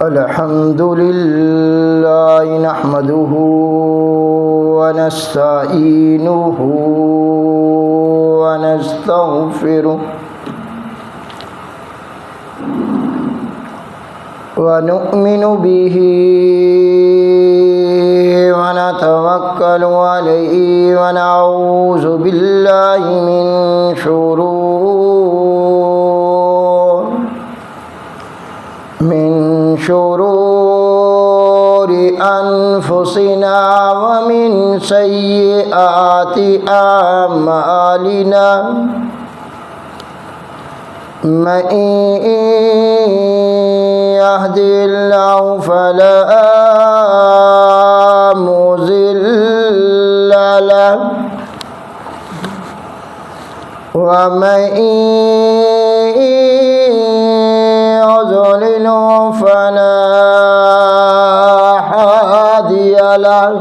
الحمد لله نحمده ونستعينه ونستغفره ونؤمن به ونتوكل عليه ونعوذ بالله من شرور أنفسنا ومن سيئات أعمالنا من يهدي الله فلا مضل له ومن يضلل فلا هادي له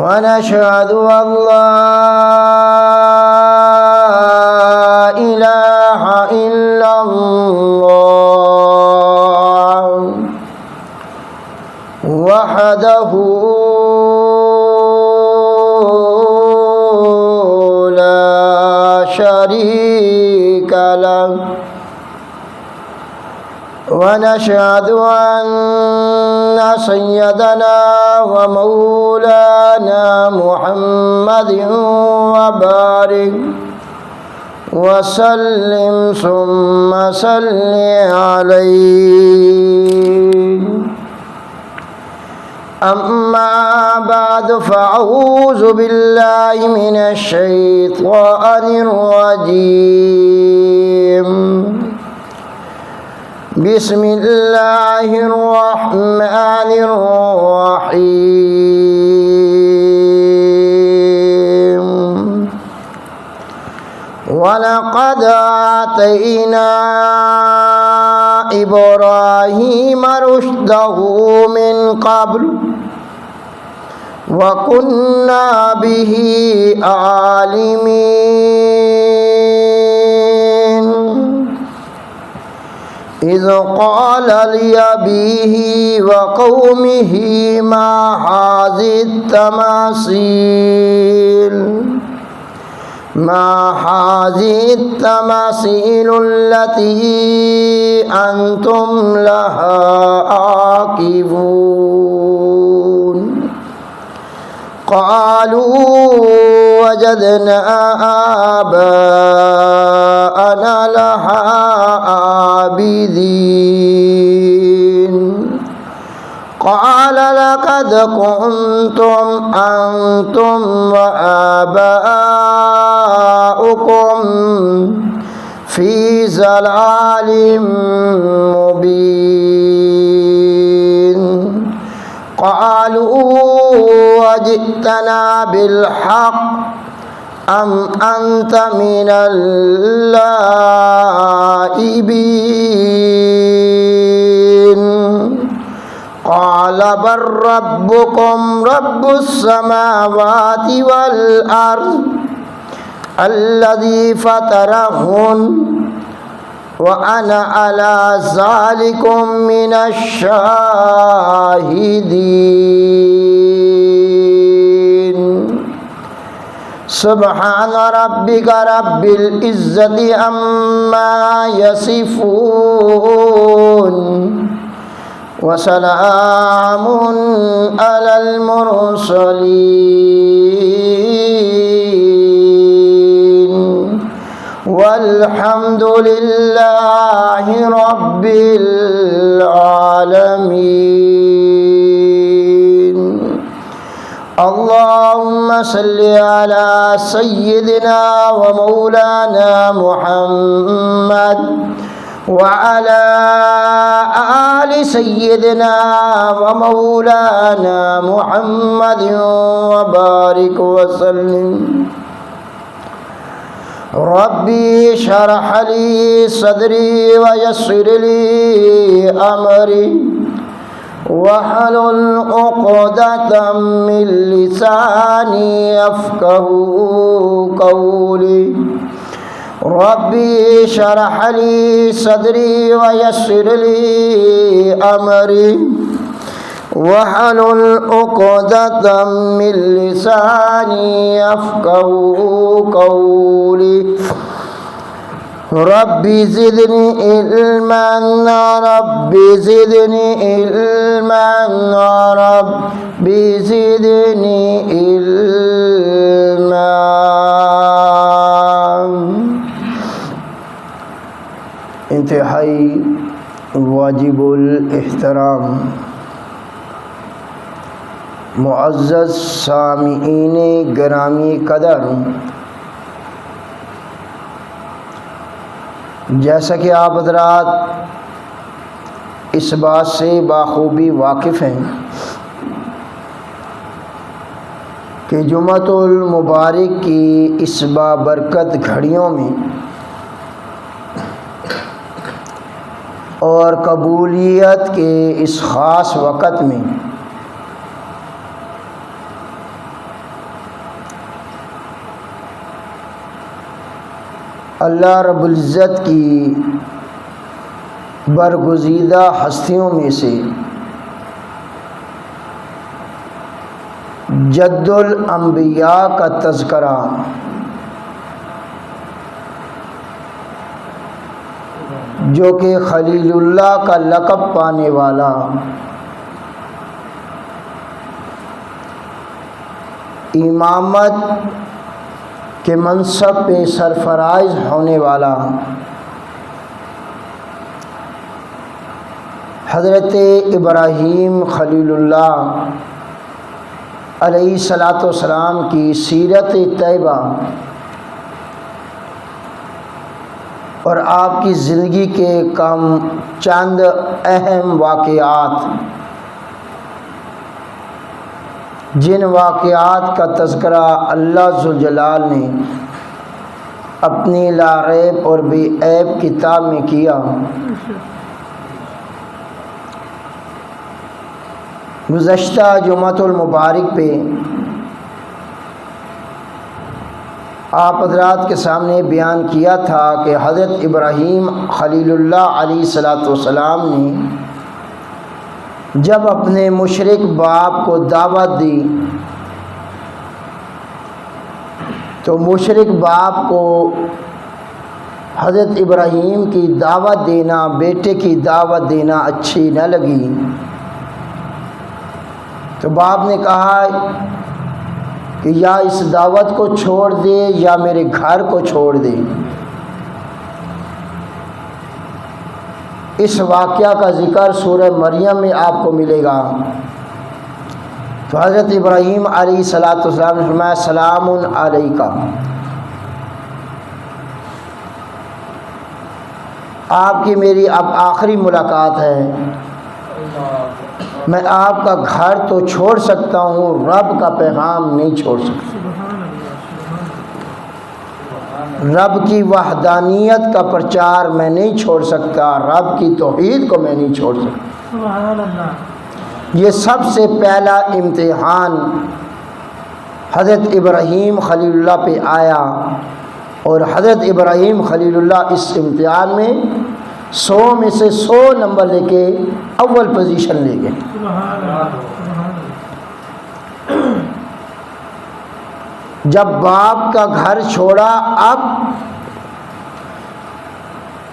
ونشهد أن لا إله إلا الله وحده لا شريك له ونشهد أن سيدنا ومولانا محمد وبارك وسلم ثم صل عليه. أما بعد فأعوذ بالله من الشيطان الرجيم. بسم الله الرحمن الرحيم. ولقد آتينا إبراهيم رشده من قبل وكنا به عالمين. إذ قال لأبيه وقومه ما هذه التماثيل التي أنتم لها عاكفون. قالوا وجدنا آباءنا لها عابدين. قال لقد كنتم أنتم وآباؤكم في ضلال مبين. قالوا وجئتنا بالحق أم أنت من اللاعبين. قال بل ربكم رب السماوات والأرض الذي فطرهن وأنا على ذلكم من الشاهدين. سبحان ربك رب العزة عما يصفون وسلام على المرسلين والحمد لله رب العالمين. اللهم صل على سيدنا ومولانا محمد وعلى آل سيدنا ومولانا محمد وبارك وسلم. ربي اشرح لي صدري ويسر لي أمري واحلل عقدة من لساني يفقهوا قولي ربي اشرح لي صدري ويسر لي أمري واحلل عقدة من لساني يفقهوا قولي ربي زدني علما ربي زدني علما ربي زدني علما. انتہائی واجب الاحترام معزز سامعین گرامی قدر، جیسا کہ آپ حضرات اس بات سے بخوبی واقف ہیں کہ جمعۃ المبارک کی اس بابرکت گھڑیوں میں اور قبولیت کے اس خاص وقت میں اللہ رب العزت کی برگزیدہ ہستیوں میں سے جد الانبیاء کا تذکرہ جو کہ خلیل اللہ کا لقب پانے والا امامت کے منصب پہ سرفراز ہونے والا حضرت ابراہیم خلیل اللہ علیہ الصلاۃ والسلام کی سیرت طیبہ اور آپ کی زندگی کے چند اہم واقعات، جن واقعات کا تذکرہ اللہ ذوالجلال نے اپنی لا ریب اور بے عیب کتاب میں کیا، گزشتہ جمعۃ المبارک پہ آپ حضرات کے سامنے بیان کیا تھا کہ حضرت ابراہیم خلیل اللہ علیہ الصلاۃ والسلام نے جب اپنے مشرک باپ کو دعوت دی تو مشرک باپ کو حضرت ابراہیم کی دعوت دینا، بیٹے کی دعوت دینا اچھی نہ لگی، تو باپ نے کہا کہ یا اس دعوت کو چھوڑ دے یا میرے گھر کو چھوڑ دے۔ اس واقعہ کا ذکر سورہ مریم میں آپ کو ملے گا۔ تو حضرت ابراہیم علیہ الصلاۃ والسلام نے فرمایا سلام علیکہ، آپ کی میری اب آخری ملاقات ہے، میں آپ کا گھر تو چھوڑ سکتا ہوں، رب کا پیغام نہیں چھوڑ سکتا، رب کی وحدانیت کا پرچار میں نہیں چھوڑ سکتا، رب کی توحید کو میں نہیں چھوڑ سکتا۔ یہ سب سے پہلا امتحان حضرت ابراہیم خلیل اللہ پہ آیا، اور حضرت ابراہیم خلیل اللہ اس امتحان میں 100 میں سے 100 نمبر لے کے اول پوزیشن لے گئے۔ جب باپ کا گھر چھوڑا، اب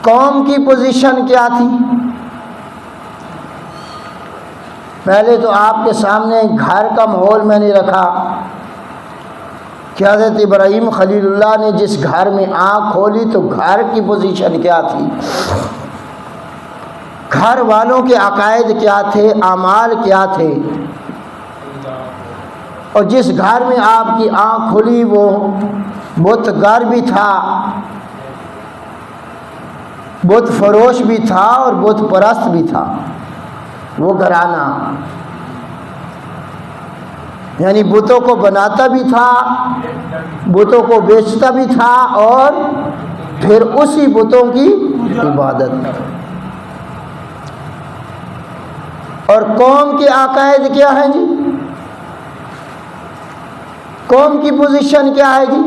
قوم کی پوزیشن کیا تھی؟ پہلے تو آپ کے سامنے گھر کا ماحول میں نے رکھا کہ حضرت ابراہیم خلیل اللہ نے جس گھر میں آنکھ کھولی تو گھر کی پوزیشن کیا تھی، گھر والوں کے عقائد کیا تھے، اعمال کیا تھے، اور جس گھر میں آپ کی آنکھ کھلی وہ بت گر بھی تھا، بت فروش بھی تھا اور بت پرست بھی تھا، وہ گھرانہ یعنی بتوں کو بناتا بھی تھا، بتوں کو بیچتا بھی تھا، اور پھر اسی بتوں کی عبادت۔ اور قوم کے عقائد کیا ہیں جی؟ قوم کی پوزیشن کیا ہے جی؟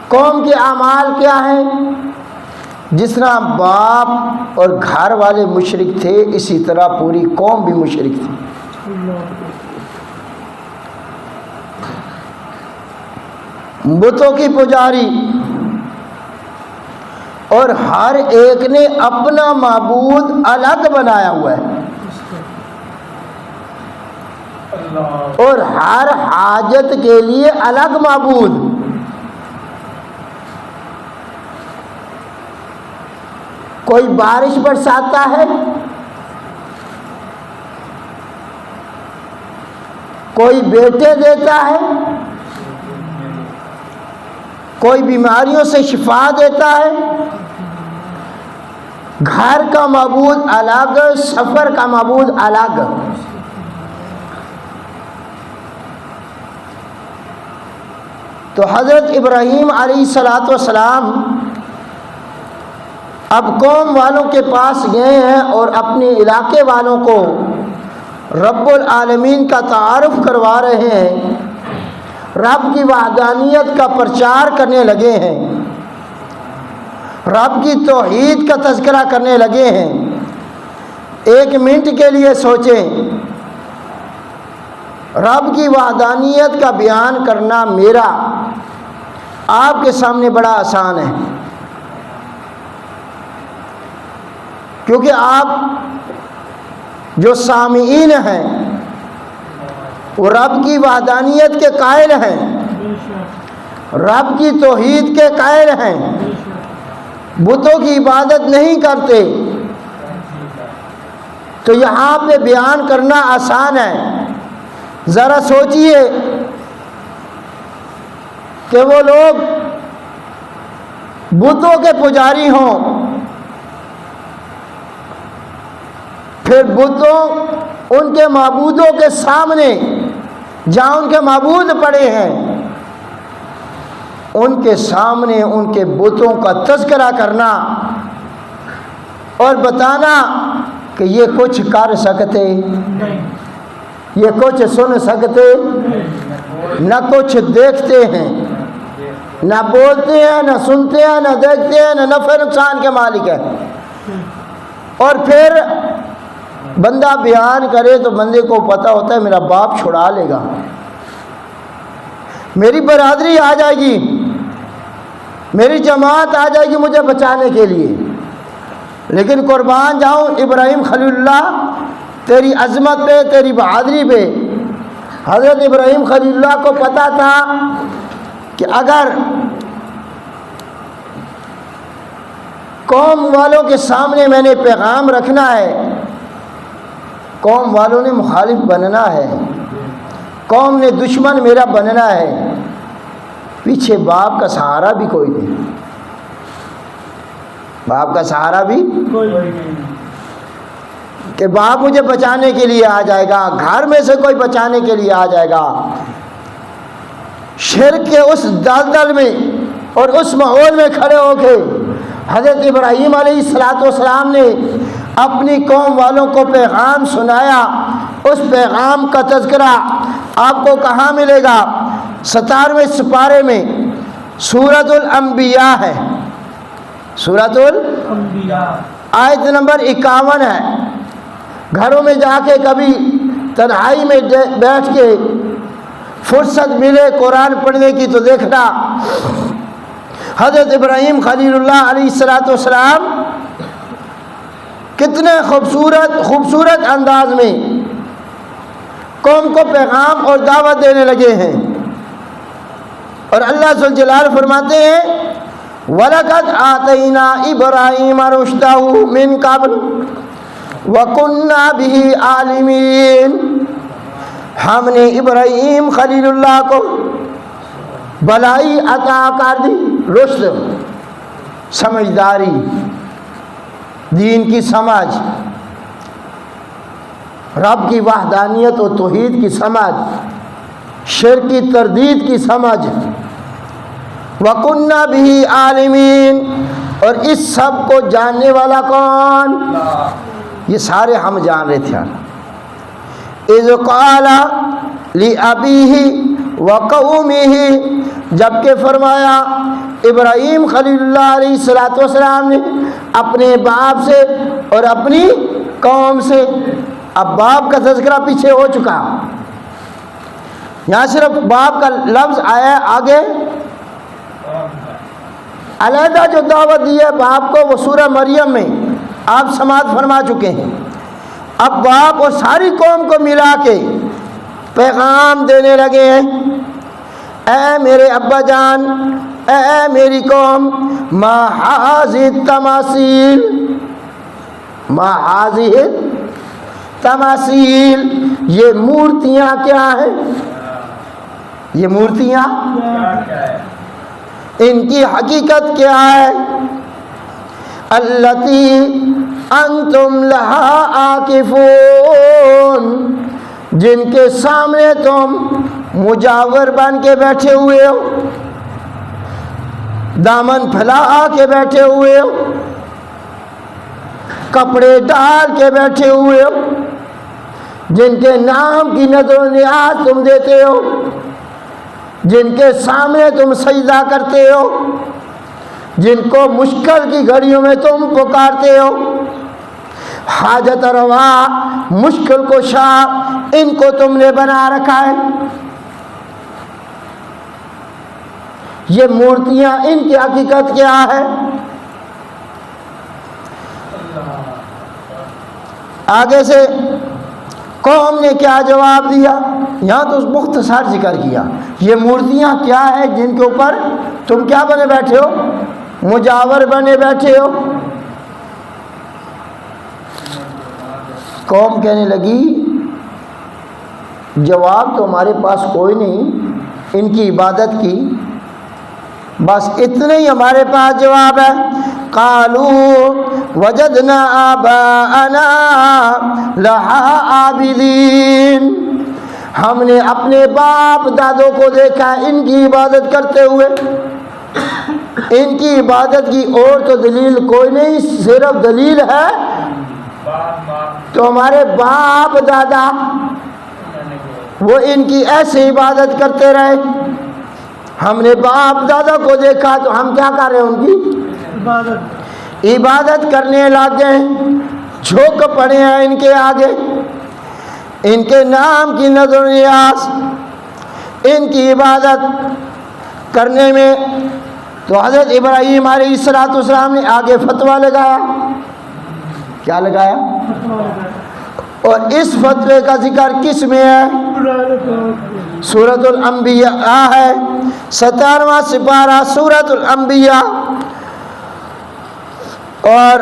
قوم کے اعمال کیا ہیں؟ جس طرح باپ اور گھر والے مشرک تھے، اسی طرح پوری قوم بھی مشرک تھی۔ بتوں کی پجاری، اور ہر ایک نے اپنا معبود الگ بنایا ہوا ہے، اور ہر حاجت کے لیے الگ معبود۔ کوئی بارش برساتا ہے، کوئی بیٹے دیتا ہے، کوئی بیماریوں سے شفا دیتا ہے۔ گھر کا معبود الگ، سفر کا معبود الگ۔ تو حضرت ابراہیم علیہ السلام اب قوم والوں کے پاس گئے ہیں اور اپنے علاقے والوں کو رب العالمین کا تعارف کروا رہے ہیں، رب کی وحدانیت کا پرچار کرنے لگے ہیں، رب کی توحید کا تذکرہ کرنے لگے ہیں۔ ایک منٹ کے لیے سوچیں، رب کی وحدانیت کا بیان کرنا میرا آپ کے سامنے بڑا آسان ہے، کیونکہ آپ جو سامعین ہیں وہ رب کی وحدانیت کے قائل ہیں، رب کی توحید کے قائل ہیں، بتوں کی عبادت نہیں کرتے، تو یہاں پہ بیان کرنا آسان ہے۔ ذرا سوچئے کہ وہ لوگ بتوں کے پجاری ہوں، پھر بتوں ان کے معبودوں کے سامنے جہاں ان کے معبود پڑے ہیں، ان کے سامنے ان کے بتوں کا تذکرہ کرنا اور بتانا کہ یہ کچھ کر سکتے، یہ کچھ سن سکتے، نہ کچھ دیکھتے ہیں، نہ بولتے ہیں، نہ سنتے ہیں، نہ دیکھتے ہیں، نہ نفع نقصان کے مالک ہیں۔ اور پھر بندہ بیان کرے تو بندے کو پتہ ہوتا ہے میرا باپ چھڑا لے گا، میری برادری آ جائے گی، میری جماعت آ جائے گی مجھے بچانے کے لیے، لیکن قربان جاؤں ابراہیم خلیل اللہ تیری عظمت پہ، تیری بہادری پہ۔ حضرت ابراہیم خلیل اللہ کو پتہ تھا کہ اگر قوم والوں کے سامنے میں نے پیغام رکھنا ہے، قوم والوں نے مخالف بننا ہے، قوم نے دشمن میرا بننا ہے، پیچھے باپ کا سہارا بھی کوئی نہیں، باپ کا سہارا بھی کہ باپ مجھے بچانے کے لیے آ جائے گا، گھر میں سے کوئی بچانے کے لیے آ جائے گا۔ شرک کے اس دلدل میں اور اس ماحول میں کھڑے ہو کے حضرت ابراہیم علیہ السلام نے اپنی قوم والوں کو پیغام سنایا۔ اس پیغام کا تذکرہ آپ کو کہاں ملے گا؟ 17ویں سپارے میں سورۃ الانبیاء ہے، سورۃ الانبیاء آیت نمبر 51 ہے۔ گھروں میں جا کے کبھی تنہائی میں بیٹھ کے فرصت ملے قرآن پڑھنے کی تو دیکھنا حضرت ابراہیم خلیل اللہ علیہ السلام کتنے خوبصورت انداز میں قوم کو پیغام اور دعوت دینے لگے ہیں۔ اور اللہ ذوالجلال فرماتے ہیں وَلَقَدْ آتَيْنَا إِبْرَاهِيمَ رُشْدَهُ مِنْ قَبْلُ وَكُنَّا بِهِ عَالِمِينَ۔ ہم نے ابراہیم خلیل اللہ کو بھلائی عطا کر دی، رشد، سمجھداری، دین کی سمجھ، رب کی وحدانیت و توحید کی سمجھ، شرک کی تردید کی سمجھ، وَكُنَّا بِهِ عَالِمِينَ، اور اس سب کو جاننے والا کون؟ یہ سارے ہم جان رہے تھے. اذ قال لأبیہ وقومہ، جبکہ فرمایا ابراہیم خلیل اللہ علیہ السلام نے اپنے باپ سے اور اپنی قوم سے. اب باپ کا تذکرہ پیچھے ہو چکا، یہاں صرف باپ کا لفظ آیا. آگے علیحدہ جو دعوت دی ہے باپ کو وہ سورہ مریم میں آپ سماعت فرما چکے ہیں. اب باپ اور ساری قوم کو ملا کے پیغام دینے لگے ہیں. اے میرے ابا جان، اے میری قوم، ما ہذہ التماثیل، ما ہذہ التماثیل، یہ مورتیاں کیا ہیں؟ یہ مورتیاں ان کی حقیقت کیا ہے؟ التی انتم لہا عاکفون، جن کے سامنے تم مجاور بن کے بیٹھے ہوئے ہو، دامن پھیلا کے بیٹھے ہوئے ہو، کپڑے ڈال کے بیٹھے ہوئے ہو، جن کے نام کی نظر و نیاز تم دیتے ہو، جن کے سامنے تم سجدہ کرتے ہو، جن کو مشکل کی گھڑیوں میں تم پکارتے ہو. حاجت روا، مشکل کشا، ان کو تم نے بنا رکھا ہے. یہ مورتیاں ان کی حقیقت کیا ہے؟ آگے سے قوم نے کیا جواب دیا؟ یہاں تو مختصر ذکر کیا. یہ مورتیاں کیا ہے جن کے اوپر تم کیا بنے بیٹھے ہو؟ مجاور بنے بیٹھے ہو. قوم کہنے لگی جواب تو ہمارے پاس کوئی نہیں ان کی عبادت کی، بس اتنے ہی ہمارے پاس جواب ہے. قالوا وجدنا آباءنا لہا عابدین، ہم نے اپنے باپ دادوں کو دیکھا ان کی عبادت کرتے ہوئے. ان کی عبادت کی اور تو دلیل کوئی نہیں، صرف دلیل ہے تو ہمارے باپ دادا وہ ان کی ایسے عبادت کرتے رہے. ہم نے باپ دادا کو دیکھا تو ہم کیا کر رہے ہیں؟ ان کی عبادت کرنے لگ گئے، جھک پڑے ہیں ان کے آگے، ان کے نام کی نظر و نیاز، ان کی عبادت کرنے میں. تو حضرت ابراہیم علیہ السلام نے آگے فتویٰ لگایا. کیا لگایا؟ اور اس فتوے کا ذکر کس میں ہے؟ سورۃ الانبیاء ہے، 17واں سپارہ سورۃ الانبیاء اور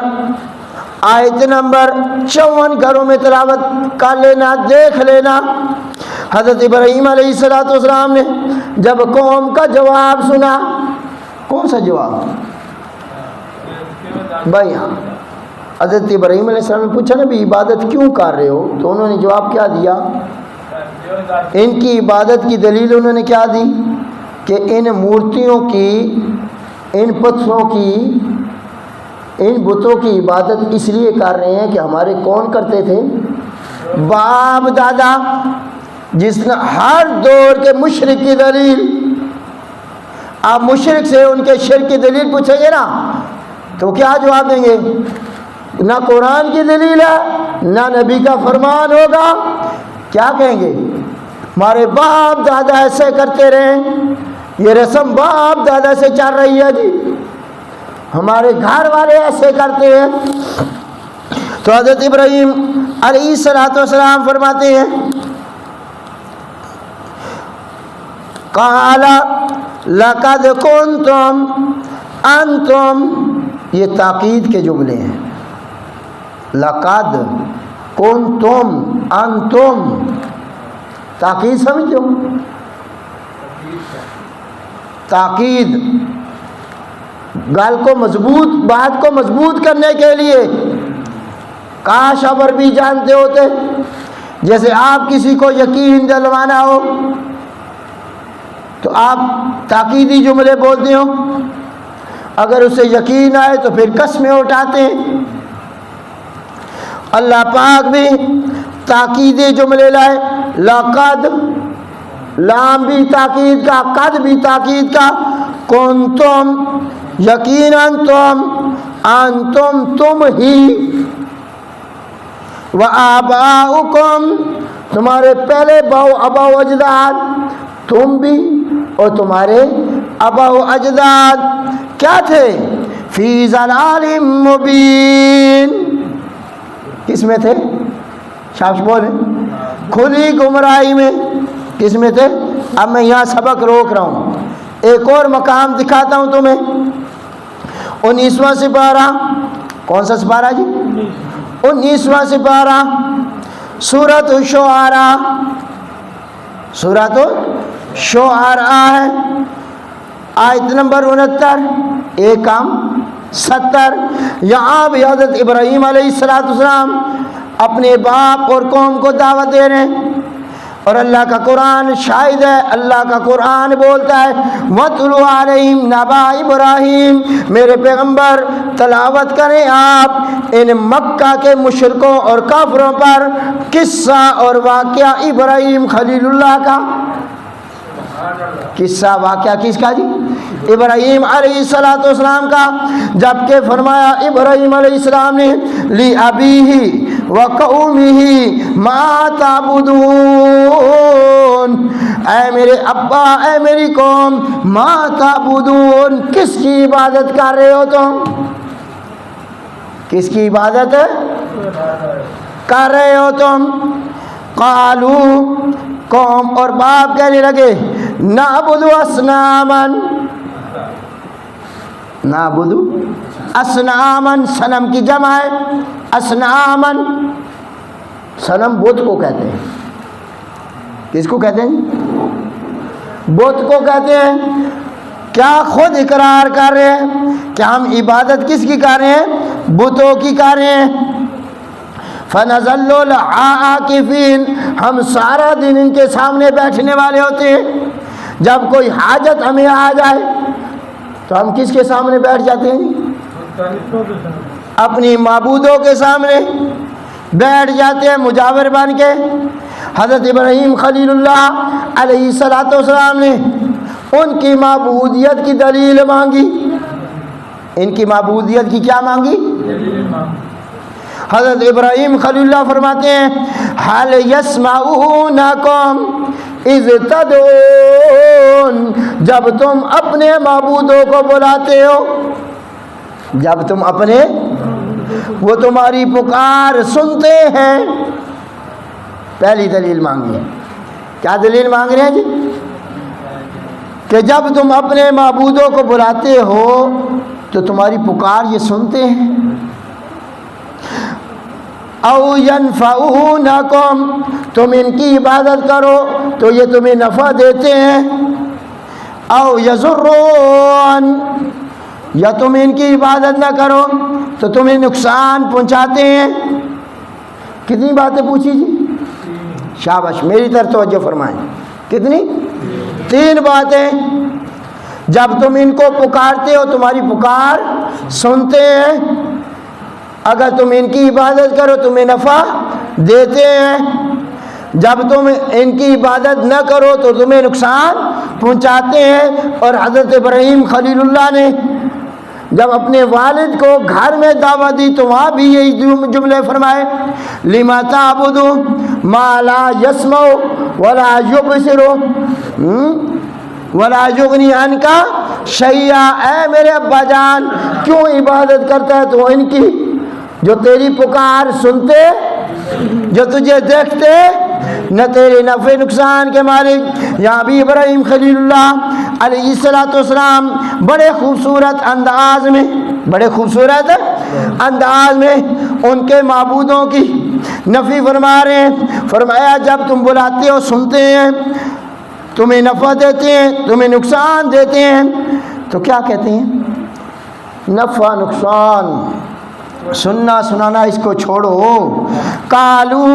آیت نمبر 54 گھروں میں تلاوت کر لینا، دیکھ لینا. حضرت ابراہیم علیہ السلام نے جب قوم کا جواب سنا، کون سا جواب بھائی؟ ہاں، حضرت ابراہیم علیہ السلام نے پوچھا نا بھی عبادت کیوں کر رہے ہو، تو انہوں نے جواب کیا دیا؟ ان کی عبادت کی دلیل انہوں نے کیا دی کہ ان مورتیوں کی، ان پتھروں کی، ان بتوں کی عبادت اس لیے کر رہے ہیں کہ ہمارے کون کرتے تھے؟ باپ دادا. جس نے ہر دور کے مشرک کی دلیل، آپ مشرک سے ان کے شرک کی دلیل پوچھیں گے نا تو کیا جواب دیں گے؟ نہ قرآن کی دلیل ہے نہ نبی کا فرمان ہوگا. کیا کہیں گے؟ ہمارے باپ دادا ایسے کرتے رہے، یہ رسم باپ دادا سے چل رہی ہے جی، ہمارے گھر والے ایسے کرتے ہیں. تو حضرت ابراہیم علیہ السلام فرماتے ہیں قال لقد کنتم انتم، یہ تاکید کے جملے ہیں. لقد کنتم انتم، تاکید سمجھتے ہو؟ تاکید گال کو مضبوط، بات کو مضبوط کرنے کے لیے. کاش ابر بھی جانتے ہوتے، جیسے آپ کسی کو یقین دلوانا ہو تو آپ تاکیدی جملے بولتے ہو، اگر اسے یقین آئے تو پھر قسمیں اٹھاتے ہیں. اللہ پاک بھی تاکیدی جملے لائے، لقد، لام بھی تاکید کا، قد بھی تاکید کا، کنتم، یقیناً تم، انتم، تم ہی، وآباؤکم، تمہارے پہلے باؤ ابا و اجداد، تم بھی اور تمہارے ابا و اجداد کیا تھے؟ فی ضلال مبین، کس میں تھے؟ شاباش بولیں، کھلی گمراہی میں۔ کس میں تھے؟ اب میں یہاں سبق روک رہا ہوں، ایک اور مقام دکھاتا ہوں تمہیں۔ 19واں سپارہ، کون سا سپارہ جی؟ 19واں سپارہ، سورۃ الشعراء، سورۃ الشعراء ہے، آیت نمبر 69، ایک کام 70۔ یہاں بھی حضرت ابراہیم علیہ السلام اپنے باپ اور قوم کو دعوت دے رہے ہیں، اور اللہ کا قرآن شاہد ہے، اللہ کا قرآن بولتا ہے وَاتْلُ عَلَيْهِمْ نَبَأَ ابراہیم، میرے پیغمبر تلاوت کریں آپ ان مکہ کے مشرکوں اور کافروں پر قصہ اور واقعہ ابراہیم خلیل اللہ کا۔ قصہ واقعہ کس کا جی؟ ابراہیم علیہ السلام کا، جبکہ فرمایا ابراہیم علیہ السلام نے لِأَبِيهِ وَقَوْمِهِ مَا تَعْبُدُونَ، اے میرے ابا، اے میری قوم، ما تعبدون، کس کی عبادت کر رہے ہو تم؟ کس کی عبادت کر رہے ہو تم؟ قالو، قوم اور باپ کہنے لگے نعبد اصناما، نعبد اصناما، صنم کی جمع ہے اصناما، صنم بت کو کہتے ہیں۔ کس کو کہتے ہیں؟ بت کو کہتے ہیں۔ کیا خود اقرار کر رہے ہیں کہ ہم عبادت کس کی کر رہے ہیں؟ بتوں کی کر رہے ہیں۔ فَنَظَلُّ عَاكِفِينَ، ہم سارا دن ان کے سامنے بیٹھنے والے ہوتے ہیں۔ جب کوئی حاجت ہمیں آ جائے تو ہم کس کے سامنے بیٹھ جاتے ہیں؟ اپنی معبودوں کے سامنے بیٹھ جاتے ہیں مجاور بن کے۔ حضرت ابراہیم خلیل اللہ علیہ السلام نے ان کی معبودیت کی دلیل مانگی۔ ان کی معبودیت کی کیا مانگی؟ حضرت ابراہیم خلیل اللہ فرماتے ہیں حَلْ يَسْمَعُونَكُمْ اِذْ تَدْعُونَ، جب تم اپنے معبودوں کو بلاتے ہو، جب تم اپنے، وہ تمہاری پکار سنتے ہیں۔ پہلی دلیل مانگی ہے، کیا دلیل مانگ رہے ہیں جی؟ کہ جب تم اپنے معبودوں کو بلاتے ہو تو تمہاری پکار یہ سنتے ہیں۔ او ینفعونکم، تم ان کی عبادت کرو تو یہ تمہیں نفع دیتے ہیں۔ او یضرون، یا تم ان کی عبادت نہ کرو تو تمہیں نقصان پہنچاتے ہیں۔ کتنی باتیں پوچھی جی؟ شاباش، میری طرف توجہ فرمائیں۔ کتنی؟ 3 باتیں۔ جب تم ان کو پکارتے ہو تمہاری پکار سنتے ہیں، اگر تم ان کی عبادت کرو تمہیں نفع دیتے ہیں، جب تم ان کی عبادت نہ کرو تو تمہیں نقصان پہنچاتے ہیں۔ اور حضرت ابراہیم خلیل اللہ نے جب اپنے والد کو گھر میں دعوت دی تو وہاں بھی یہی جملے فرمائے لِمَا تَعْبُدُ مَا لَا يَسْمَعُ وَلَا يُبْصِرُ وَلَا يُغْنِي عَنْكَ شَيْئًا، اے میرے ابا جان کیوں عبادت کرتا ہے تو ان کی جو تیری پکار سنتے، جو تجھے دیکھتے، نہ تیرے نفع نقصان کے مالک۔ یہاں بھی ابراہیم خلیل اللہ علیہ السلام بڑے خوبصورت انداز میں، بڑے خوبصورت انداز میں ان کے معبودوں کی نفی فرما رہے ہیں۔ فرمایا جب تم بلاتے ہو سنتے ہیں، تمہیں نفع دیتے ہیں، تمہیں نقصان دیتے ہیں، تو کیا کہتے ہیں؟ نفع نقصان سننا سنانا اس کو چھوڑو۔ قالو،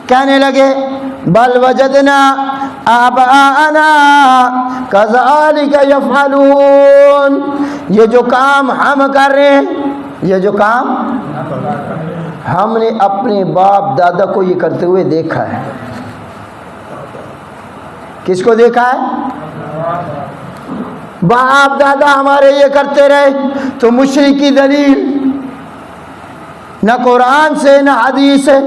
کہنے لگے بل وجدنا آباءنا کذالک یفعلون، یہ جو کام ہم کر رہے ہیں، یہ جو کام ہم نے اپنے باپ دادا کو یہ کرتے ہوئے دیکھا ہے۔ کس کو دیکھا ہے؟ باپ دادا ہمارے یہ کرتے رہے، تو مشرک کی دلیل نہ قرآن سے نہ حدیث سے،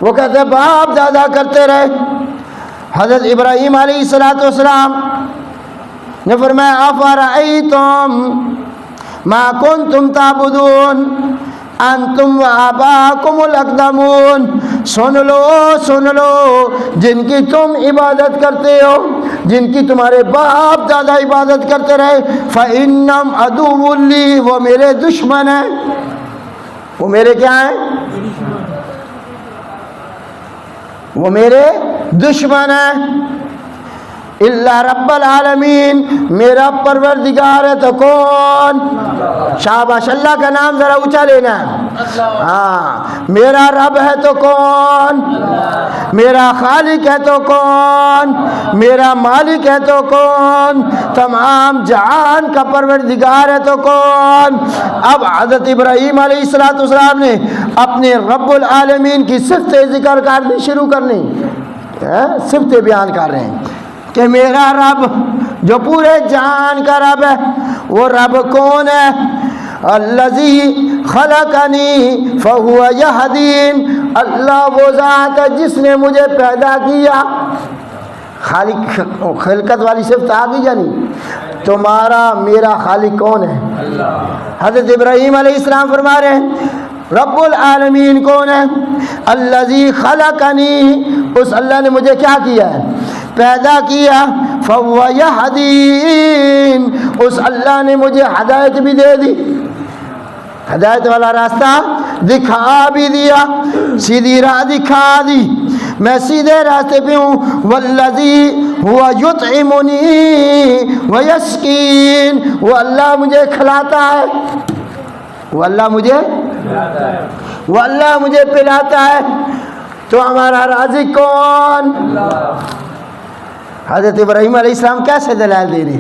وہ کہتے باپ دادا کرتے رہے۔ حضرت ابراہیم علیہ السلام نے فرمایا افرأیتم ما کنتم تعبدون انتم وآباؤکم الاقدمون، سن لو جن کی تم عبادت کرتے ہو، جن کی تمہارے باپ دادا عبادت کرتے رہے، فإنہم عدو لی، وہ میرے دشمن ہیں۔ وہ میرے کیا ہیں؟ وہ میرے دشمن ہیں۔ الا رب العالمین، میرا پروردگار ہے تو کون؟ شاباش، اللہ کا نام ذرا اونچا لینا ہے۔ ہاں، میرا رب ہے تو کون؟ میرا خالق ہے تو کون؟ میرا مالک ہے تو کون؟ تمام جہان کا پروردگار ہے تو کون؟ اب حضرت ابراہیم علیہ السلام نے اپنے رب العالمین کی صفتیں ذکر کرنی شروع کرنی، صفتیں بیان کر رہے ہیں کہ میرا رب جو پورے جہان کا رب ہے، وہ رب کون ہے؟ الذی خلقنی فہو یہدین، اللہ وہ ذات ہے جس نے مجھے پیدا کیا۔ خالق، خلقت والی صفت آ گئی یا نہیں؟ تمہارا میرا خالق کون ہے؟ حضرت ابراہیم علیہ السلام فرما رہے ہیں رب العالمین کون ہے؟ الذی خلقنی، اس اللہ نے مجھے کیا کیا ہے؟ پیدا کیا۔ فہو یہدین، اس اللہ نے مجھے ہدایت بھی دے دی، ہدایت والا راستہ دکھا بھی دیا، سیدھی راہ دکھا دی، میں سیدھے راستے پہ ہوں۔ والذی ہوا یطعمنی ویسقین، وہ اللہ مجھے کھلاتا ہے، وہ اللہ مجھے پلاتا ہے۔ تو ہمارا رازق کون؟ حضرت ابراہیم علیہ السلام کیسے دلائل دے رہے؟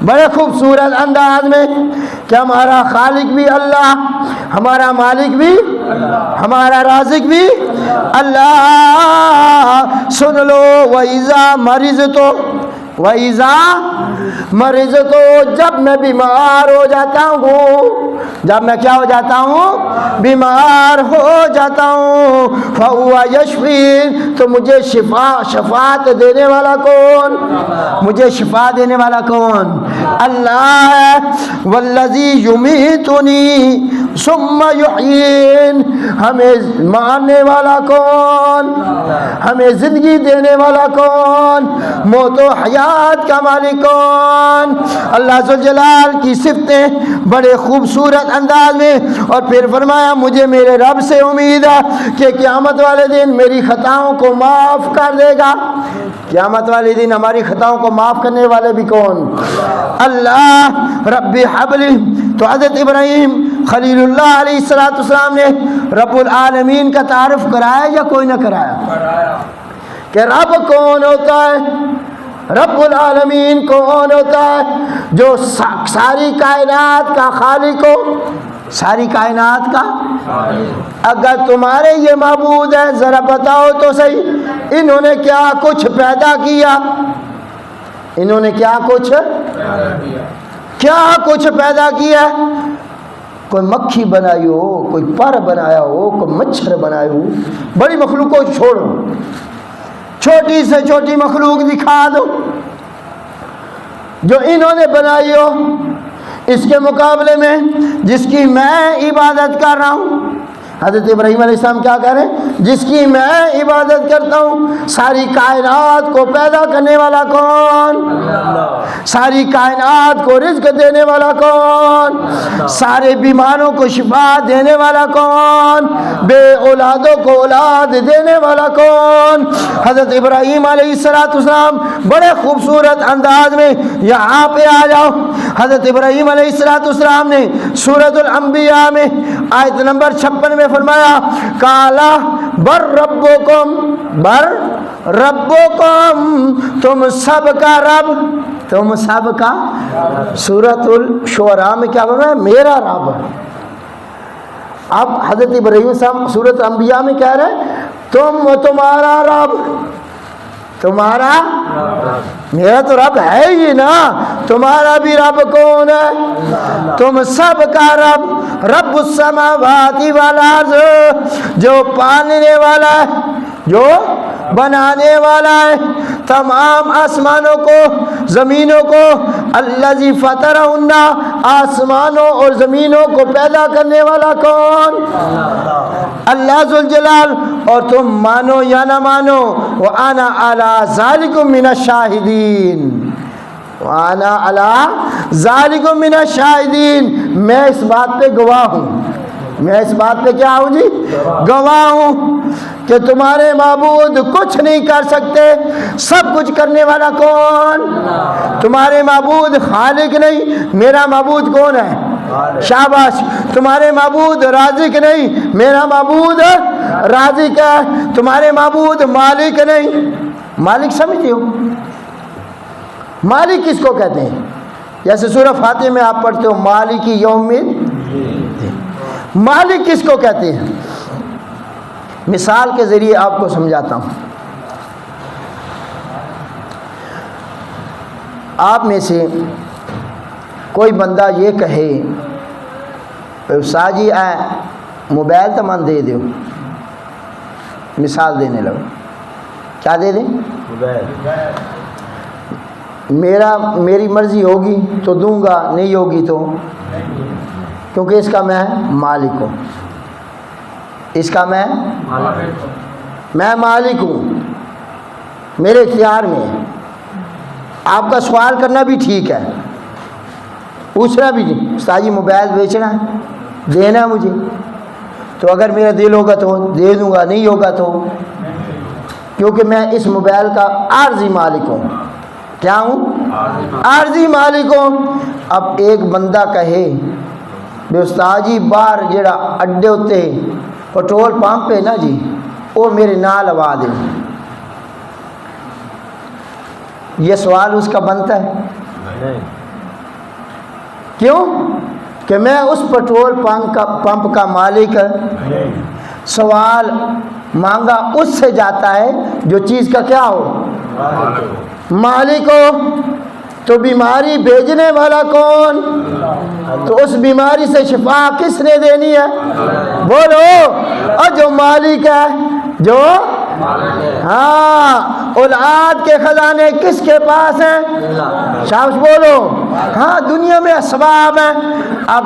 بڑے خوبصورت انداز میں کہ ہمارا خالق بھی اللہ، ہمارا مالک بھی، ہمارا رازق بھی اللہ۔ سن لو وَإِذَا مَرِضْتُ، جب میں بیمار ہو جاتا ہوں، جب میں کیا ہو جاتا ہوں؟ بیمار ہو جاتا ہوں۔ فَهُوَ يَشْفِينِ، تو مجھے شفاعت دینے والا کون؟ مجھے شفا دینے والا کون؟ اللہ ہے۔ وَالَّذِي يُمِيتُنِي ثُمَّ يُحْيِينِ، ہمیں مارنے والا کون؟ ہمیں زندگی دینے والا کون؟ موت و حیات کا مالک کون؟ اللہ ذوالجلال کی صفتیں بڑے خوبصورت انداز میں، اور پھر فرمایا مجھے میرے رب سے امید ہے کہ قیامت والے دن میری خطاؤں کو معاف کر دے گا۔ قیامت والے دن ہماری خطاؤں کو معاف کرنے والے بھی کون؟ اللہ۔ رب حبلی، تو حضرت ابراہیم خلیل اللہ علیہ السلام نے رب العالمین کا تعارف کرایا یا کوئی نہ کرایا؟ کہ رب کون ہوتا ہے؟ رب العالمین کون ہوتا ہے؟ جو ساری کائنات کا خالق ہو، ساری کائنات کا۔ اگر تمہارے یہ معبود ہیں، ذرا بتاؤ تو صحیح، انہوں نے کیا کچھ پیدا کیا؟ انہوں نے کیا کچھ پیدا کیا؟ کوئی مکھی بنائی ہو، کوئی پر بنایا ہو، کوئی مچھر بنائے ہو، بڑی مخلوق کو چھوڑو، چھوٹی سے چھوٹی مخلوق دکھا دو جو انہوں نے بنائی ہو، اس کے مقابلے میں جس کی میں عبادت کر رہا ہوں۔ حضرت ابراہیم علیہ السلام کیا کہہ رہے ہیں؟ جس کی میں عبادت کرتا ہوں، ساری کائنات کو پیدا کرنے والا کون؟ ساری کائنات کو رزق دینے والا کون؟ سارے بیماروں کو شفا دینے والا کون؟ بے اولادوں کو اولاد دینے والا کون؟ حضرت ابراہیم علیہ السلام بڑے خوبصورت انداز میں یہاں پہ آ جاؤ۔ حضرت ابراہیم علیہ السلام نے سورۃ الانبیاء میں آیت نمبر 56 میں فرمایا کالا بر ربکم، تم سب کا رب، تم سب کا۔ سورۃ الشعراء میں کیا فرمایا؟ میرا رب۔ اب حضرت ابراہیم صاحب سورۃ انبیاء میں کہہ رہے ہیں تم و تمہارا رب، تمہارا میرا تو رب ہے ہی نا، تمہارا بھی رب کون ہے؟ تم سب کا رب، رب السماوات والارض، جو پالنے والا ہے، جو بنانے والا ہے تمام آسمانوں کو زمینوں کو، الذی فطرہن، آسمانوں اور زمینوں کو پیدا کرنے والا کون؟ اللہ ذوالجلال۔ اور تم مانو یا نہ مانو، وَأَنَا عَلَىٰ ذَلِكُم مِّنَ الشَّاهِدِينَ، وَأَنَا عَلَىٰ ذَلِكُم مِّنَ الشَّاهِدِينَ، میں اس بات پہ گواہ ہوں، میں اس بات پہ کیا ہوں جی؟ گواہ ہوں کہ تمہارے معبود کچھ نہیں کر سکتے، سب کچھ کرنے والا کون؟ تمہارے معبود خالق نہیں، میرا معبود کون ہے؟ شاباش۔ تمہارے معبود رازق نہیں، میرا معبود رازق ہے۔ تمہارے معبود مالک نہیں، مالک سمجھتے ہو؟ مالک کس کو کہتے ہیں؟ جیسے سورہ فاتحہ میں آپ پڑھتے ہو مالک یوم الدین، مالک کس کو کہتے ہیں؟ مثال کے ذریعے آپ کو سمجھاتا ہوں۔ آپ میں سے کوئی بندہ یہ کہے استاد جی موبائل تو من دے دو، مثال دینے لگو، کیا دے دیں؟ میری مرضی ہوگی تو دوں گا، نہیں ہوگی تو، کیونکہ اس کا میں مالک ہوں، اس کا میں مالک ہوں، میرے اختیار میں ہے۔ آپ کا سوال کرنا بھی ٹھیک ہے، پوچھنا بھی نہیں، استاد جی موبائل بیچنا ہے، دینا ہے مجھے، تو اگر میرا دل ہوگا تو دے دوں گا، نہیں ہوگا تو، کیونکہ میں اس موبائل کا عارضی مالک ہوں۔ کیا ہوں؟ عارضی مالک ہوں۔ اب ایک بندہ کہے بے استاد جی باہر جڑا اڈے ہوتے پٹرول پمپ پہ نا جی وہ میرے نال لوا دے، یہ سوال اس کا بنتا ہے؟ کیوں کہ میں اس پٹرول پمپ کا مالک، سوال مانگا اس سے جاتا ہے جو چیز کا کیا ہو؟ مالک ہو۔ تو بیماری بھیجنے والا کون؟ تو اس بیماری سے شفا کس نے دینی ہے؟ بولو۔ اور جو مالک ہے، جو ہاں اولاد کے خزانے کس کے پاس ہیں؟ شاباش بولو۔ ہاں دنیا میں اسباب ہیں، آپ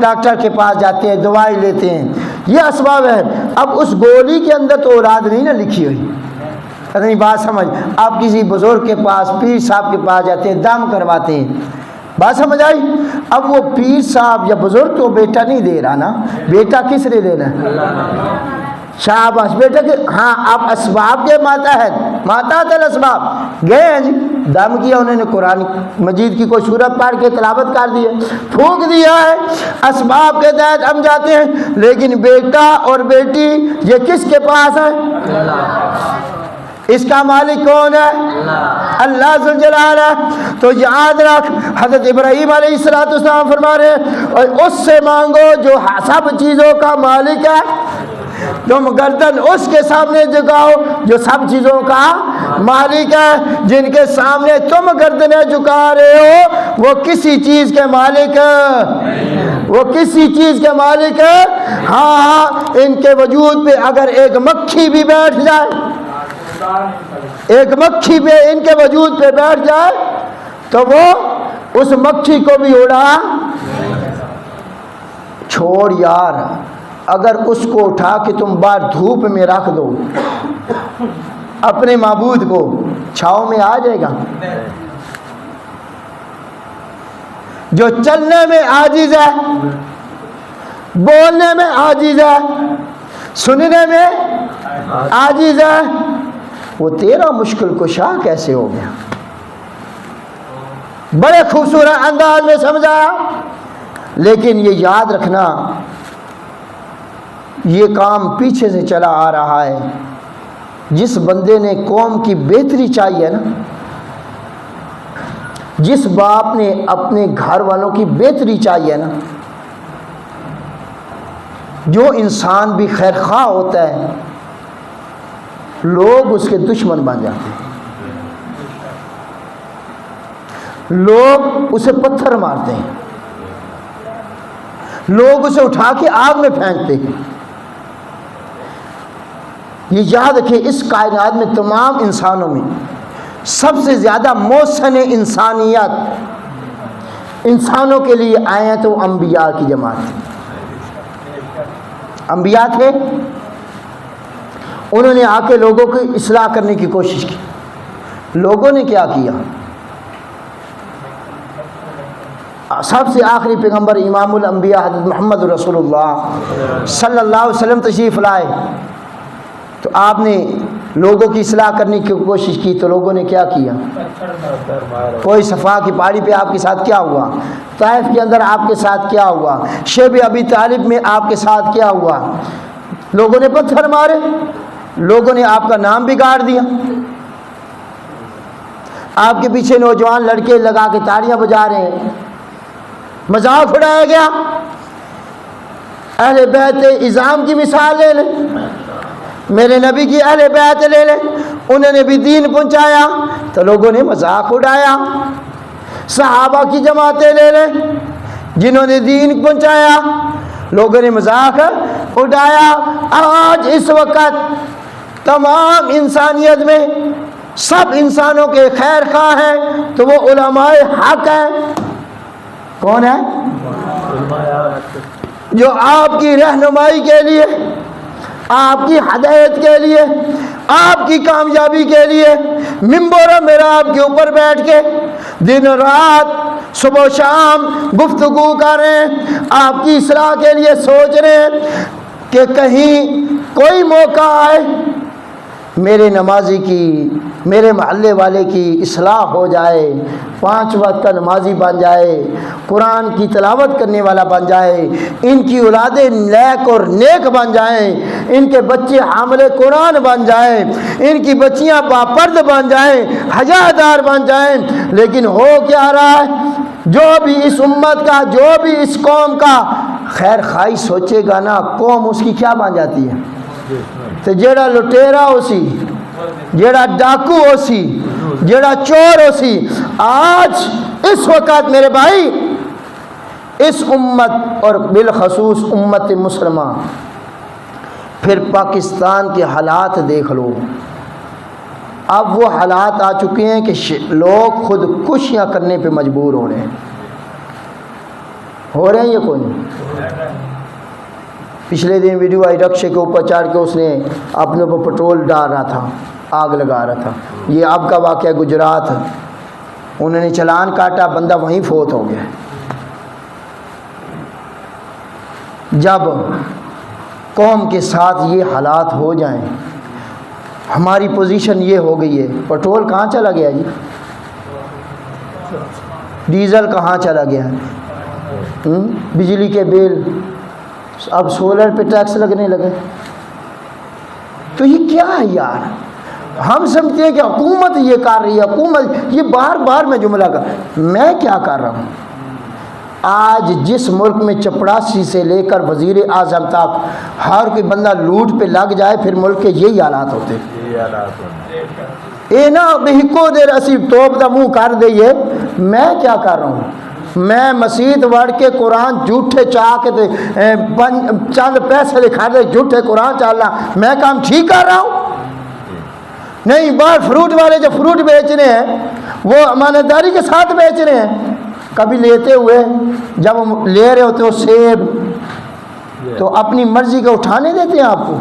ڈاکٹر کے پاس جاتے ہیں، دوائی لیتے ہیں، یہ اسباب ہے۔ اب اس گولی کے اندر تو اولاد نہیں نا لکھی ہوئی، نہیں بات سمجھ۔ آپ کسی بزرگ کے پاس، پیر صاحب کے پاس جاتے ہیں، دم کرواتے ہیں، بات سمجھ آئی؟ اب وہ پیر صاحب یا بزرگ تو بیٹا نہیں دے رہا نا، بیٹا کس نے دینا ہے؟ شاباش بیٹا کہ ہاں آپ اسباب کے ماتحت الاسباب گئے ہیں جی، دم کیا انہوں نے، قرآن مجید کی کوئی سورت پڑھ کے تلاوت کر دی ہے، پھونک دیا ہے، اسباب کے تحت ہم جاتے ہیں، لیکن بیٹا اور بیٹی یہ کس کے پاس ہے؟ اس کا مالک کون ہے؟ اللہ ذوالجلال ہے۔ تو یاد رکھ حضرت ابراہیم علیہ السلام فرما رہے ہیں اور اس سے مانگو جو سب چیزوں کا مالک ہے، تم گردن اس کے سامنے جھکاؤ جو سب چیزوں کا مالک ہے۔ جن کے سامنے تم گردنیں جھکا رہے ہو وہ کسی چیز کے مالک ہے، وہ کسی چیز کے مالک ہے۔ ہاں ان کے وجود پہ اگر ایک مکھی بھی بیٹھ جائے، ایک مکھی پہ ان کے وجود پہ بیٹھ جائے تو وہ اس مکھی کو بھی اڑا چھوڑ یار، اگر اس کو اٹھا کے تم باہر دھوپ میں رکھ دو اپنے معبود کو، چھاؤں میں آ جائے گا؟ جو چلنے میں عاجز ہے، بولنے میں عاجز ہے، سننے میں عاجز ہے، وہ تیرا مشکل کشا کیسے ہو گیا؟ بڑے خوبصورت انداز میں سمجھایا، لیکن یہ یاد رکھنا یہ کام پیچھے سے چلا آ رہا ہے۔ جس بندے نے قوم کی بہتری چاہیے نا، جس باپ نے اپنے گھر والوں کی بہتری چاہیے نا، جو انسان بھی خیر خواہ ہوتا ہے لوگ اس کے دشمن بن جاتے ہیں، لوگ اسے پتھر مارتے ہیں، لوگ اسے اٹھا کے آگ میں پھینکتے ہیں۔ یہ یاد رکھیں، اس کائنات میں تمام انسانوں میں سب سے زیادہ محسن انسانیت انسانوں کے لیے آئے ہیں تو انبیاء کی جماعت تھی۔ انبیاء تھے، انہوں نے آ کے لوگوں کی اصلاح کرنے کی کوشش کی۔ لوگوں نے کیا کیا؟ سب سے آخری پیغمبر امام الانبیاء حضرت محمد رسول اللہ صلی اللہ علیہ وسلم تشریف لائے تو آپ نے لوگوں کی اصلاح کرنے کی کوشش کی تو لوگوں نے کیا کیا؟ کوئی صفا کی پہاڑی پہ آپ کے ساتھ کیا ہوا، طائف کے اندر آپ کے ساتھ کیا ہوا، شیب ابی طالب میں آپ کے ساتھ کیا ہوا؟ لوگوں نے پتھر مارے، لوگوں نے آپ کا نام بگاڑ دیا، آپ کے پیچھے نوجوان لڑکے لگا کے تاڑیاں بجا رہے ہیں، مذاق اڑایا گیا۔ اہل بیت اعظام کی مثال لے لیں، میرے نبی کی اہل بیت لے لیں، انہوں نے بھی دین پہنچایا تو لوگوں نے مذاق اڑایا۔ صحابہ کی جماعتیں لے لیں، جنہوں نے دین پہنچایا، لوگوں نے مذاق اڑایا۔ آج اس وقت تمام انسانیت میں سب انسانوں کے خیر خواہ ہیں تو وہ علماء حق ہیں۔ کون ہے؟ جو آپ کی رہنمائی کے لیے، آپ کی ہدایت کے لیے، آپ کی کامیابی کے لیے منبر و محراب کے اوپر بیٹھ کے دن رات صبح و شام گفتگو کر رہے ہیں، آپ کی اصلاح کے لیے سوچ رہے ہیں کہ کہیں کوئی موقع آئے میرے نمازی کی، میرے محلے والے کی اصلاح ہو جائے، 5 وقت کا نمازی بن جائے، قرآن کی تلاوت کرنے والا بن جائے، ان کی اولادیں نیک اور نیک بن جائیں، ان کے بچے حامل قرآن بن جائیں، ان کی بچیاں باپرد بن جائیں، حجادار بن جائیں۔ لیکن ہو کیا رہا ہے؟ جو بھی اس امت کا، جو بھی اس قوم کا خیر خواہی سوچے گا نا، قوم اس کی کیا بن جاتی ہے؟ تو جیڑا لٹیرا ہو سی، جیڑا ڈاکو ہو سی، جیڑا چور ہو سی، آج اس وقت میرے بھائی اس امت اور بالخصوص امت مسلمہ، پھر پاکستان کے حالات دیکھ لو، اب وہ حالات آ چکے ہیں کہ لوگ خود کشیاں کرنے پہ مجبور ہو رہے ہیں۔ ہو رہے ہیں یہ کوئی نہیں؟ پچھلے دن ویڈیو آئی، رکشے کے اوپر چڑھ کے اس نے اپنے اوپر پٹرول ڈال رہا تھا، آگ لگا رہا تھا۔ یہ اب کا واقعہ گجرات، انہوں نے چلان کاٹا، بندہ وہیں فوت ہو گیا۔ جب قوم کے ساتھ یہ حالات ہو جائیں، ہماری پوزیشن یہ ہو گئی ہے، پٹرول کہاں چلا گیا جی؟ ڈیزل کہاں چلا گیا؟ بجلی کے بل، اب سولر پہ ٹیکس لگنے لگے۔ تو یہ کیا ہے یار؟ ہم سمجھتے ہیں کہ حکومت یہ کر رہی ہے، حکومت یہ بار بار میں جملہ کر، میں کیا کر رہا ہوں؟ آج جس ملک میں چپڑاسی سے لے کر وزیر اعظم تک ہر کوئی بندہ لوٹ پہ لگ جائے، پھر ملک کے یہی حالات ہوتے اے نا بہکو دے رسی توپ دا منہ کر دئیے۔ میں کیا کر رہا ہوں؟ میں مسجد وڑ کے قرآن جھوٹے چاہ کے چند پیسے دکھا دے جھوٹے قرآن چالنا، میں کام ٹھیک کر رہا ہوں؟ نہیں، باہر فروٹ والے جو فروٹ بیچ رہے ہیں وہ امانتداری کے ساتھ بیچ رہے ہیں۔ کبھی لیتے ہوئے جب لے رہے ہوتے ہو سیب تو اپنی مرضی کا اٹھانے دیتے ہیں آپ کو،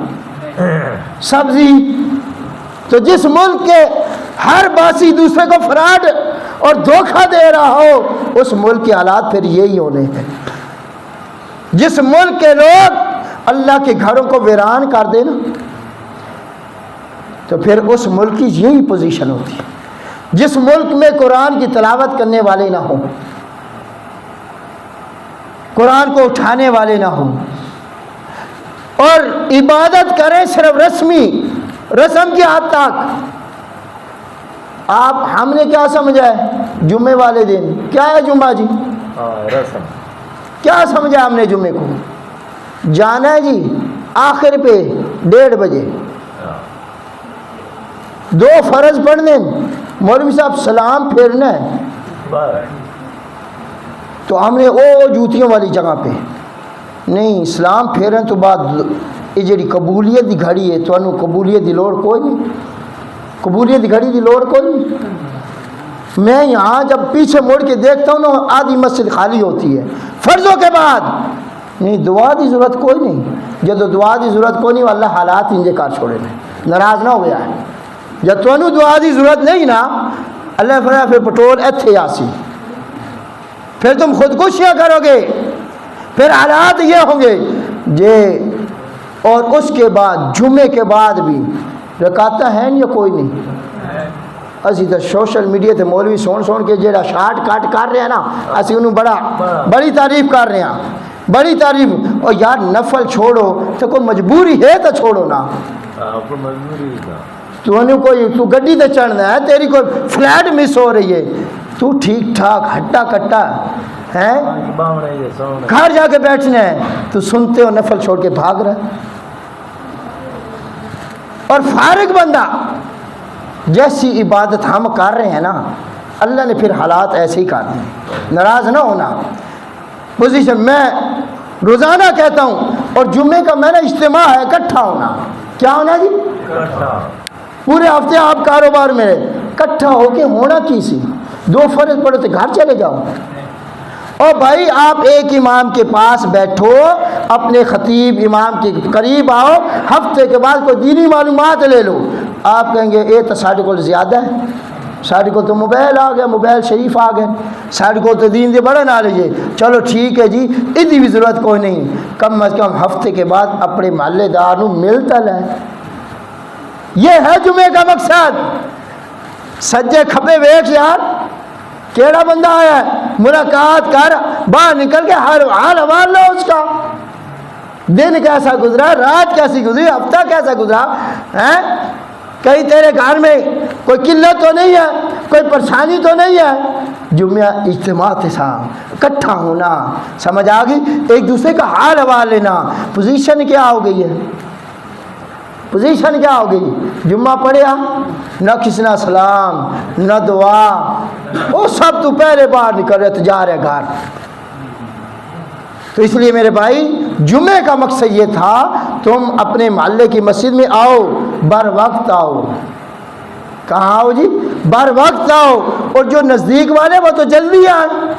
سبزی۔ تو جس ملک کے ہر باسی دوسرے کو فراڈ اور دھوکہ دے رہا ہو، اس ملک کے حالات پھر یہی ہونے ہیں۔ جس ملک کے لوگ اللہ کے گھروں کو ویران کر دینا، تو پھر اس ملک کی یہی پوزیشن ہوتی ہے۔ جس ملک میں قرآن کی تلاوت کرنے والے نہ ہوں، قرآن کو اٹھانے والے نہ ہوں، اور عبادت کریں صرف رسم کی حد تک۔ آپ ہم نے کیا سمجھا ہے جمعے والے دن؟ کیا ہے جمعہ جی؟ رسم۔ کیا سمجھا ہم نے جمعے کو؟ جانا ہے جی آخر پہ 1:30 بجے 2 فرض پڑھنے، مولوی صاحب سلام پھیرنا ہے، تو ہم نے جوتیوں والی جگہ پہ نہیں سلام پھیرن تو بعد یہ جڑی قبولیت دی گھڑی ہے، تو انہوں قبولیت دی لوڑ کوئی نہیں، قبولیت دی گھڑی دی لوڑ کوئی نہیں۔ میں یہاں جب پیچھے مڑ کے دیکھتا ہوں نا آدھی مسجد خالی ہوتی ہے فرضوں کے بعد، نہیں دعا دی ضرورت کوئی نہیں، جب دعا دی ضرورت کوئی نہیں اللہ حالات انجے کار چھوڑے نے، ناراض نہ ہو گیا ہے، جب تو انہوں دعا دی ضرورت نہیں نا اللہ فرمایا پھر پٹول ایتھے آسی، پھر تم خودکشیاں کرو گے، پھر حالات یہ ہوں گے جے، اور اس کے بعد جمعے کے بعد بھی رکعتیں ہیں یا کوئی نہیں، اسی تو سوشل میڈیا تے مولوی سون کے جیڑا شارٹ کٹ کر رہے ہیں نا، اسی انہوں بڑی تعریف کر رہے ہیں، بڑی تعریف، اور یار نفل چھوڑو تو کوئی مجبوری ہے تو چھوڑو نا، تو انہوں کوئی تو گڈی تے چڑھنا ہے، تیری کوئی فلیٹ مس ہو رہی ہے، تو ٹھیک ٹھاک ہٹا کٹا ہے گھر جا کے بیٹھنا ہے، تو سنتے ہو نفل چھوڑ کے بھاگ رہا ہے، اور فارغ بندہ جیسی عبادت ہم کر رہے ہیں نا اللہ نے پھر حالات ایسے ہی کر دیے، ناراض نہ ہونا، پوزیشن میں روزانہ کہتا ہوں، اور جمعے کا میرا اجتماع ہے اکٹھا ہونا، کیا ہونا جی پورے ہفتے آپ کاروبار میں اکٹھا ہو کے ہونا کی سی، 2 فرض پڑھو تو گھر چلے جاؤ، اور بھائی آپ ایک امام کے پاس بیٹھو، اپنے خطیب امام کے قریب آؤ، ہفتے کے بعد کوئی دینی معلومات لے لو، آپ کہیں گے یہ تو ساڑھے کو زیادہ ہے، ساڑھے کو تو موبائل آ گیا، موبائل شریف آ گئے، ساڑھے کو تو دین دے بڑا نالج ہے، چلو ٹھیک ہے جی ادھی بھی ضرورت کوئی نہیں، کم از کم ہفتے کے بعد اپنے محلے دار نوں ملتا لے، یہ ہے جمعے کا مقصد۔ سجے کھبے ویکھ یار کیڑا بندہ آیا ہے، ملاقات کر، باہر نکل کے ہر حال حوال لو اس کا، دن کیسا گزرا، رات کیسی گزری، ہفتہ کیسا گزرا ہے، کہیں تیرے گھر میں کوئی قلت تو نہیں ہے، کوئی پریشانی تو نہیں ہے، جمعہ اجتماع کے ساتھ اکٹھا ہونا، سمجھ آ گئی، ایک دوسرے کا حال حوال لینا، پوزیشن کیا ہو گئی ہے، پوزیشن کیا ہو گئی، جمعہ پڑھیا نہ کسی نہ سلام نہ دعا، وہ سب تو پہلے باہر نکل رہے تو جا رہے گھر، تو اس لیے میرے بھائی جمعے کا مقصد یہ تھا تم اپنے محلے کی مسجد میں آؤ، بر وقت آؤ، کہاں آؤ جی، بر وقت آؤ، اور جو نزدیک والے وہ تو جلدی آئیں،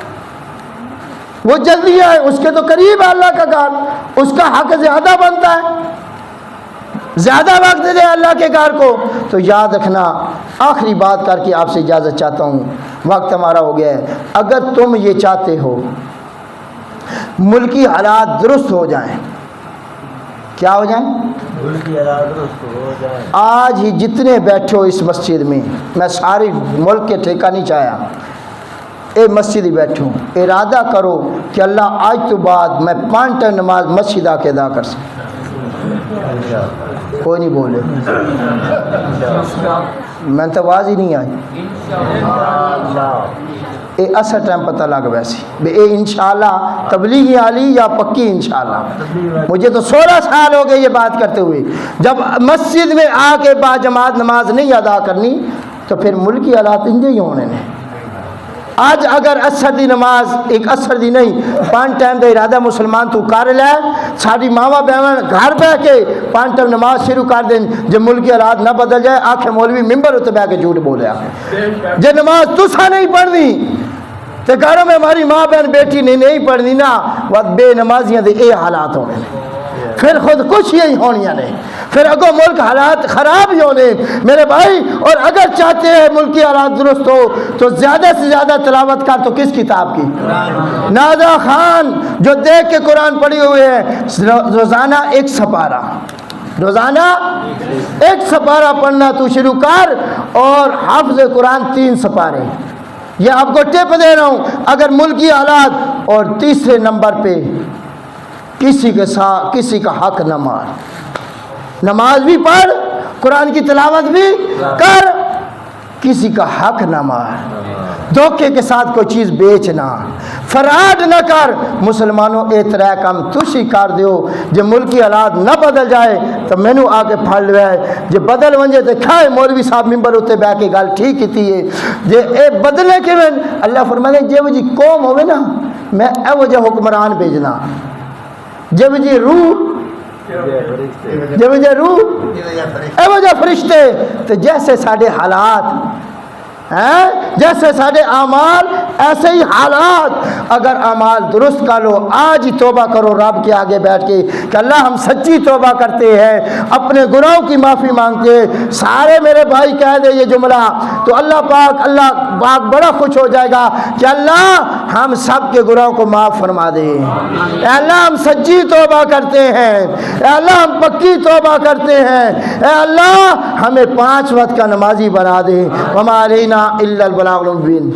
وہ جلدی آئے، اس کے تو قریب ہے اللہ کا گھر، اس کا حق زیادہ بنتا ہے، زیادہ وقت دے اللہ کے گھر کو۔ تو یاد رکھنا، آخری بات کر کے آپ سے اجازت چاہتا ہوں، وقت ہمارا ہو گیا ہے، اگر تم یہ چاہتے ہو ملکی حالات درست ہو جائیں، کیا ہو جائیں، ملکی حالات درست ہو جائیں، آج ہی جتنے بیٹھے ہو اس مسجد میں، میں سارے ملک کے ٹھیکہ نہیں چاہیا، اے مسجد ہی بیٹھو، ارادہ کرو کہ اللہ آج تو بعد میں 5 ٹائم نماز مسجد آ کے ادا کر سکوں، کوئی نہیں بولے، میں تو آواز ہی نہیں آئی، اے اصل ٹائم پتہ لگ ویسی بے اے انشاءاللہ تبلیغی عالی یا پکی انشاءاللہ، مجھے تو 16 سال ہو گئے یہ بات کرتے ہوئے، جب مسجد میں آ کے با جماعت نماز نہیں ادا کرنی تو پھر ملکی حالات انجے ہی ہونے نے۔ آج اگر اثر دی نماز ایک اثر دی نہیں 5 ٹائم دا ارادہ مسلمان تو کر لے، ساری ماما بہن گھر بہ کے 5 ٹائم نماز شروع کر دیں، جب ملکی حالات نہ بدل جائے آنکھیں مولوی ممبر اتنے بہ کے جھوٹ بولیا، جب نماز تسا نہیں پڑھنی تو گھروں میں ہماری ماں بہن بیٹی نہیں پڑھنی نا، وہ بے نمازیاں دے اے حالات ہونے، پھر خود کچھ یہی ہونیاں نے، پھر اگو ملک حالات خراب ہی ہونے میرے بھائی۔ اور اگر چاہتے ہیں ملکی حالات درست ہو تو زیادہ سے زیادہ تلاوت کر، تو کس کتاب کی، نادر خان جو دیکھ کے قرآن پڑھی ہوئے ہیں، روزانہ 1 سپارہ، روزانہ 1 سپارہ پڑھنا تو شروع کر، اور حافظ قرآن 3 سپارے، یہ آپ کو ٹپ دے رہا ہوں۔ اگر ملکی حالات، اور تیسرے نمبر پہ کسی کے ساتھ کسی کا حق نہ مار، نماز بھی پڑھ، قرآن کی تلاوت بھی کر، کسی کا حق نہ مار، دھوکے کے ساتھ کوئی چیز بیچنا، فراڈ نہ کر۔ مسلمانوں اے ترے کام تسی کر دیو، جے ملکی حالات نہ بدل جائے تو مینوں آ کے پھڑ لے، جے بدل ونجے تے کھائے مولوی صاحب ممبر اتے بیٹھ کے گل ٹھیک کیتی ہے، جے اے بدلے کیویں؟ اللہ فرمائے جے وجی قوم ہوے نا میں اے وجہ حکمران بھیجنا، جے وجی روح جے وجہ روح اے وجہ فرشتے، تو جیسے ساڈے حالات جیسے ساڈے اعمال ایسے ہی حالات۔ اگر اعمال درست کر لو، آج ہی توبہ کرو رب کے آگے بیٹھ کے کہ اللہ ہم سچی توبہ کرتے ہیں، اپنے گناہوں کی معافی مانگتے ہیں۔ سارے میرے بھائی کہہ دے یہ جملہ تو اللہ پاک بڑا خوش ہو جائے گا کہ اللہ ہم سب کے گناہوں کو معاف فرما دے، اے اللہ ہم سچی توبہ کرتے ہیں، اے اللہ ہم پکی توبہ کرتے ہیں، اے اللہ ہمیں 5 وقت کا نمازی بنا دے، وما علینا الا البلاغ المبین۔